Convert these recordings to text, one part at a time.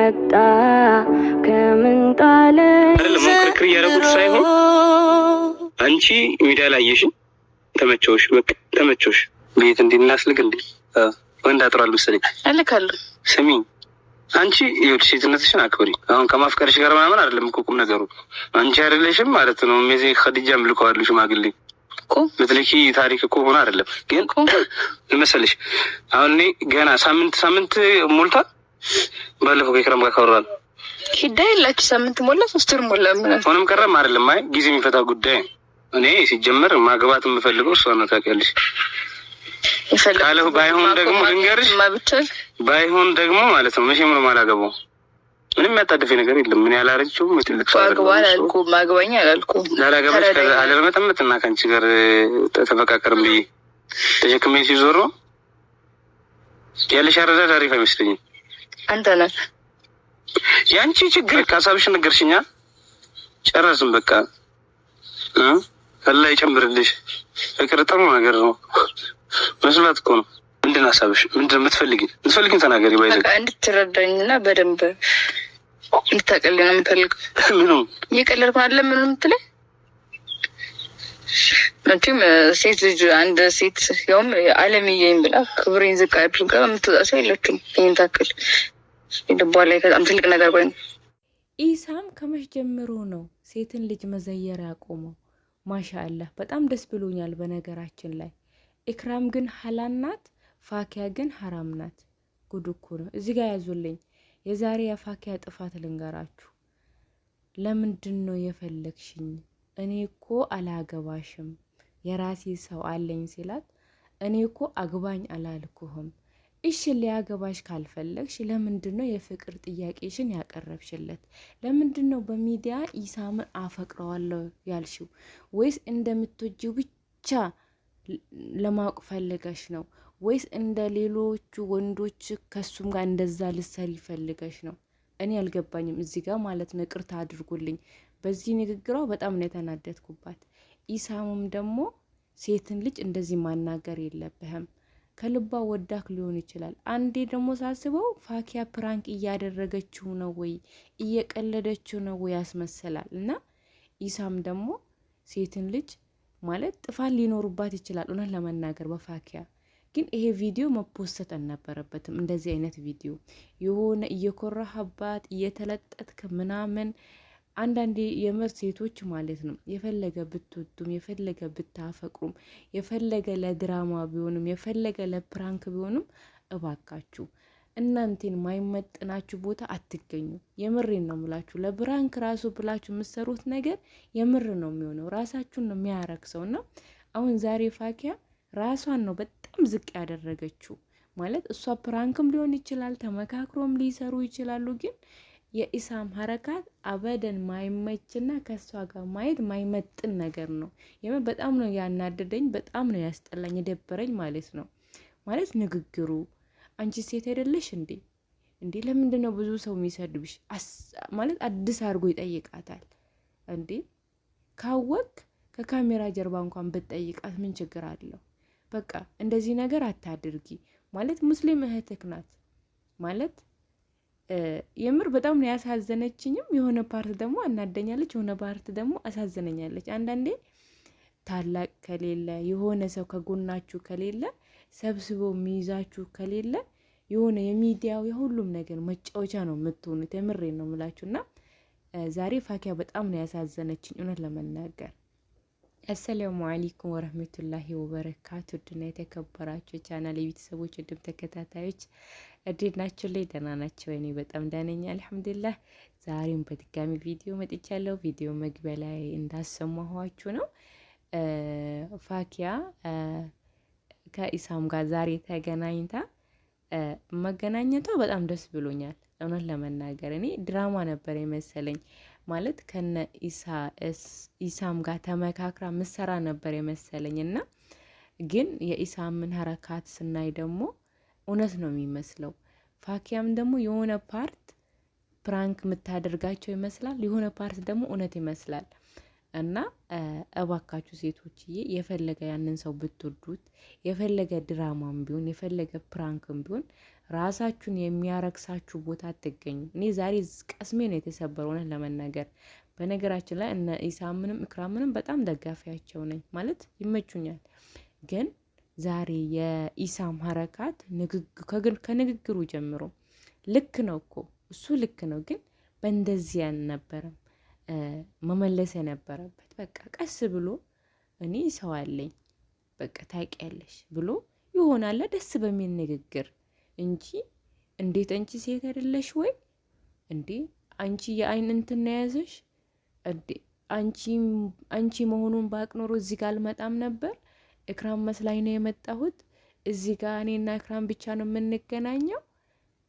መጣ ከምን ጣለ አይደለም ክርክር እያደረጉት ሳይሆን አንቺ ሚዲያ ላይ አየሽኝ ተመቸውሽ፣ በቃ ተመቸውሽ። ቤት እንዲናስልክ እንዴ ወንድ አጥሯል መሰለኝ አልካለሁ። ስሚ አንቺ ይኸውልሽ ሴትነትሽን አክብሪ። አሁን ከማፍቀርሽ ጋር ምናምን አይደለም እኮ ቁም ነገሩ። አንቺ አይደለሽም ማለት ነው ሜዜ ኸዲጃም ልከዋል ሽማግሌ እኮ ልትልኪ ታሪክ እኮ ሆነ አይደለም ግን ለመሰለሽ አሁን እኔ ገና ሳምንት ሞልቷል። ባለፈው ከኢክራም ጋር ካወራን ሂዳ የላችሁ ሳምንት ሞላ 3 ወር ሞላ ማለት ሆነም ቀረም አይደለም። አይ ጊዜ የሚፈታ ጉዳይ። እኔ ሲጀመር ማግባት የምፈልገው እሷ ነው ታውቂያለሽ። ካለው ባይሆን ደግሞ ልንገርሽ ባይሆን ደግሞ ማለት ነው መቼም ነው የማላገባው። ምንም ያጣደፈ ነገር የለም። ምን ያላረችው ምትልቅ አግባኝ አላልኩም፣ ማግባኝ አላልኩም። ላላገባሽ ከዛ አለመጠመጥ እና ካንቺ ጋር ተፈቃቀርም ብዬ ተሸክሜ ሲዞር ነው ያለሽ አረዳድ አሪፍ አይመስለኝም። አንተ ነህ ያንቺ ችግር። ሀሳብሽን ነገርሽኛ ጨረስን በቃ። አላህ ይጨምርልሽ። ፍቅር ጥሩ ነገር ነው መስማት እኮ ነው። ምንድን ሀሳብሽ? ምንድን የምትፈልጊን ተናገሪ። ባይዘ በቃ እንድትረዳኝና በደንብ እንድታቀልኝ ነው የምፈልገው። ምንም እየቀለድኩ አይደለም። ምንም የምትለኝ መቼም ሴት ልጅ አንድ ሴት ያውም አለምዬኝ ብላ ክብሬን ዝቅ አድርጋ የምትወጣ ሰው የለችም። ይህን ታክል ልቧ ላይ በጣም ትልቅ ነገር ቆይ። ኢሳም ከመቼ ጀምሮ ነው ሴትን ልጅ መዘየር ያቆመው? ማሻአላህ በጣም ደስ ብሎኛል። በነገራችን ላይ ኢክራም ግን ሐላል ናት፣ ፋኪያ ግን ሐራም ናት። ጉድ እኮ ነው። እዚህ ጋር ያዙልኝ። የዛሬ የፋኪያ ጥፋት ልንገራችሁ። ለምንድን ነው የፈለግሽኝ? እኔ እኮ አላገባሽም የራሴ ሰው አለኝ ሲላት፣ እኔ እኮ አግባኝ አላልኩህም። እሺ ሊያገባሽ ካልፈለግሽ ለምንድን ነው የፍቅር ጥያቄሽን ያቀረብሽለት? ለምንድን ነው በሚዲያ ኢሳምን አፈቅረዋለሁ ያልሽው? ወይስ እንደምትወጂው ብቻ ለማወቅ ፈልገሽ ነው? ወይስ እንደ ሌሎቹ ወንዶች ከሱም ጋር እንደዛ ልሰሪ ፈልገሽ ነው? እኔ አልገባኝም እዚህ ጋር ማለት ነው። ይቅርታ አድርጉልኝ። በዚህ ንግግሯ በጣም ነው የተናደድኩባት። ኢሳምም ደግሞ ሴትን ልጅ እንደዚህ ማናገር የለብህም፣ ከልባ ወዳክ ሊሆን ይችላል። አንዴ ደግሞ ሳስበው ፋኪያ ፕራንክ እያደረገችው ነው ወይ እየቀለደችው ነው ወይ ያስመሰላል። እና ኢሳም ደግሞ ሴትን ልጅ ማለት ጥፋት ሊኖሩባት ይችላል እውነት ለመናገር በፋኪያ ግን ይሄ ቪዲዮ መፖሰት አልነበረበትም። እንደዚህ አይነት ቪዲዮ የሆነ እየኮራህባት እየተለጠጥክ ምናምን አንዳንዴ የምር ሴቶች ማለት ነው የፈለገ ብትወዱም የፈለገ ብታፈቅሩም የፈለገ ለድራማ ቢሆንም የፈለገ ለፕራንክ ቢሆንም እባካችሁ እናንተን ማይመጥናችሁ ቦታ አትገኙ። የምሬን ነው የምላችሁ። ለብራንክ ራሱ ብላችሁ የምትሰሩት ነገር የምር ነው የሚሆነው፣ ራሳችሁን ነው የሚያረክሰውና አሁን ዛሬ ፋኪያ ራሷን ነው በጣም ዝቅ ያደረገችው። ማለት እሷ ፕራንክም ሊሆን ይችላል ተመካክሮም ሊሰሩ ይችላሉ። ግን የኢሳም ሐረካት አበደን ማይመችና ከሷ ጋር ማየት ማይመጥን ነገር ነው። የምር በጣም ነው ያናደደኝ፣ በጣም ነው ያስጠላኝ፣ የደበረኝ ማለት ነው። ማለት ንግግሩ አንቺ ሴት አይደለሽ እንዴ? ለምንድን ነው ብዙ ሰው የሚሰድብሽ? ማለት አዲስ አድርጎ ይጠይቃታል እንዴ? ካወቅ ከካሜራ ጀርባ እንኳን ብትጠይቃት ምን ችግር አለው? በቃ እንደዚህ ነገር አታድርጊ ማለት ሙስሊም እህትክ ናት ማለት የምር በጣም ነው ያሳዘነችኝም። የሆነ ፓርት ደግሞ አናደኛለች፣ የሆነ ፓርት ደግሞ አሳዘነኛለች። አንዳንዴ ታላቅ ከሌለ የሆነ ሰው ከጎናችሁ ከሌለ ሰብስቦ የሚይዛችሁ ከሌለ የሆነ የሚዲያው የሁሉም ነገር መጫወቻ ነው የምትሆኑት። የምሬን ነው የምላችሁና ዛሬ ፋኪያ በጣም ነው ያሳዘነችኝ እውነት ለመናገር። አሰላሙ አለይኩም ወራህመቱላሂ ወበረካቱ። ድና የተከበራችሁ ቻናል የቤተሰቦች ድም ተከታታዮች እንዴት ናችሁ? ላይ ደህና ናቸው? እኔ በጣም ደህና ነኝ አልሐምዱሊላህ። ዛሬም በድጋሚ ቪዲዮ መጥቻለሁ። ቪዲዮ መግቢያ ላይ እንዳሰማኋችሁ ነው ፋኪያ ከኢሳም ጋር ዛሬ ተገናኝታ መገናኘቷ በጣም ደስ ብሎኛል እውነት ለመናገር። እኔ ድራማ ነበር የመሰለኝ ማለት ከነ ኢሳም ጋር ተመካክራ ምሰራ ነበር የመሰለኝ እና ግን የኢሳምን ሐረካት ስናይ ደግሞ እውነት ነው የሚመስለው። ፋኪያም ደግሞ የሆነ ፓርት ፕራንክ የምታደርጋቸው ይመስላል፣ የሆነ ፓርት ደግሞ እውነት ይመስላል። እና እባካችሁ ሴቶችዬ የፈለገ ያንን ሰው ብትወዱት የፈለገ ድራማም ቢሆን የፈለገ ፕራንክም ቢሆን ራሳችሁን የሚያረክሳችሁ ቦታ አትገኙ። እኔ ዛሬ ቀስሜ ነው የተሰበረው እውነት ለመናገር። በነገራችን ላይ እነ ኢሳምንም ኢክራምንም በጣም ደጋፊያቸው ነኝ ማለት ይመቹኛል። ግን ዛሬ የኢሳም ሀረካት ከንግግሩ ጀምሮ ልክ ነው እኮ እሱ ልክ ነው፣ ግን በእንደዚህ አልነበረም መመለስ የነበረበት። በቃ ቀስ ብሎ እኔ ሰው አለኝ በቃ ታውቂያለሽ ብሎ ይሆናል ደስ በሚል ንግግር እንጂ እንዴት አንቺ ሴት አይደለሽ ወይ እንዴ አንቺ የአይን እንትን ያዘሽ እንዴ አንቺ መሆኑን ባቅ ኖሮ እዚህ ጋር አልመጣም ነበር። ኢክራም መስላኝ ነው የመጣሁት። እዚህ ጋር እኔና ኢክራም ብቻ ነው የምንገናኘው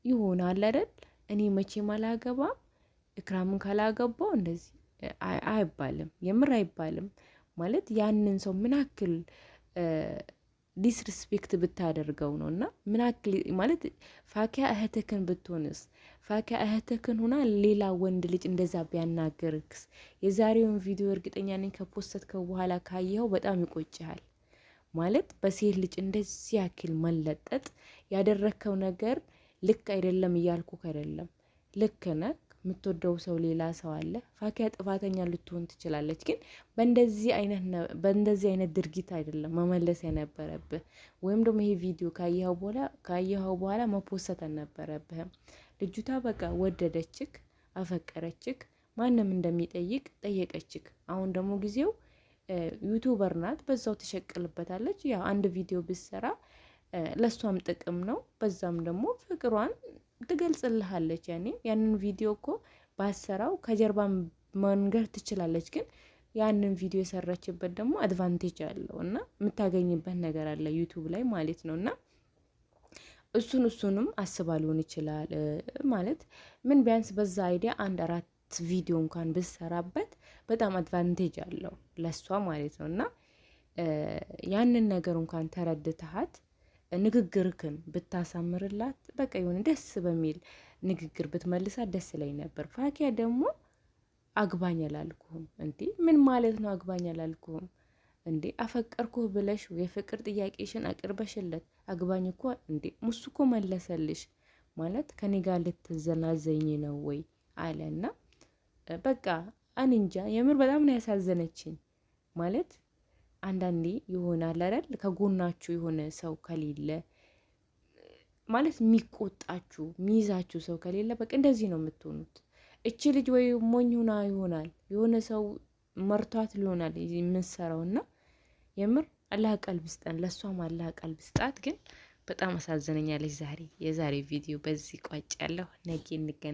ይሆናል አይደል? እኔ መቼም አላገባም ኢክራምን ካላገባው እንደዚህ አይባልም፣ የምር አይባልም። ማለት ያንን ሰው ምን አክል ዲስሪስፔክት ብታደርገው ነው። እና ምን አክል ማለት ፋኪያ እህትክን ብትሆንስ፣ ፋኪያ እህትክን ሆና ሌላ ወንድ ልጅ እንደዛ ቢያናገርክስ? የዛሬውን ቪዲዮ እርግጠኛ ነኝ ከፖስተትከው በኋላ ካየኸው በጣም ይቆጭሃል። ማለት በሴት ልጅ እንደዚህ ያክል መለጠጥ ያደረከው ነገር ልክ አይደለም እያልኩ አይደለም፣ ልክ ነህ። የምትወደው ሰው ሌላ ሰው አለ። ፋኪያ ጥፋተኛ ልትሆን ትችላለች፣ ግን በእንደዚህ አይነት ድርጊት አይደለም መመለስ የነበረብህ። ወይም ደግሞ ይሄ ቪዲዮ ካየኸው በኋላ መፖሰት አልነበረብህም። ልጅቷ በቃ ወደደችክ፣ አፈቀረችክ፣ ማንም እንደሚጠይቅ ጠየቀችክ። አሁን ደግሞ ጊዜው ዩቱበር ናት፣ በዛው ትሸቅልበታለች። ያው አንድ ቪዲዮ ብትሰራ ለሷም ጥቅም ነው፣ በዛም ደግሞ ፍቅሯን ትገልጽልሃለች። ያንን ቪዲዮ እኮ ባሰራው ከጀርባ መንገር ትችላለች፣ ግን ያንን ቪዲዮ የሰራችበት ደግሞ አድቫንቴጅ አለው እና የምታገኝበት ነገር አለ ዩቱብ ላይ ማለት ነው። እና እሱንም አስባ ሊሆን ይችላል ማለት ምን ቢያንስ በዛ አይዲያ 1-4 ቪዲዮ እንኳን ብሰራበት በጣም አድቫንቴጅ አለው ለሷ ማለት ነው። እና ያንን ነገር እንኳን ተረድተሃት ንግግርክን ብታሳምርላት በቃ የሆነ ደስ በሚል ንግግር ብትመልሳት ደስ ላይ ነበር። ፋኪያ ደግሞ አግባኝ አላልኩህም እንዴ? ምን ማለት ነው አግባኝ አላልኩህም እንዴ? አፈቀርኩህ ብለሽ የፍቅር ጥያቄሽን አቅርበሽለት አግባኝ እኮ እንዴ ሙሱ እኮ መለሰልሽ ማለት ከኔ ጋር ልትዘናዘኝ ነው ወይ አለና በቃ አንንጃ የምር በጣም ነው ያሳዘነችኝ። ማለት አንዳንዴ ይሆናል አይደል ከጎናችሁ የሆነ ሰው ከሌለ ማለት የሚቆጣችሁ የሚይዛችሁ ሰው ከሌለ በቃ እንደዚህ ነው የምትሆኑት። እቺ ልጅ ወይ ሞኝ ሆና ይሆናል የሆነ ሰው መርቷት ሊሆናል የምትሰራውና የምር አላህ ቀልብ ስጠን፣ ለሷም አላህ ቀልብ ስጣት። ግን በጣም አሳዘነኛለች ዛሬ። የዛሬ ቪዲዮ በዚህ ቋጭ ያለው ነገ እንገናኝ።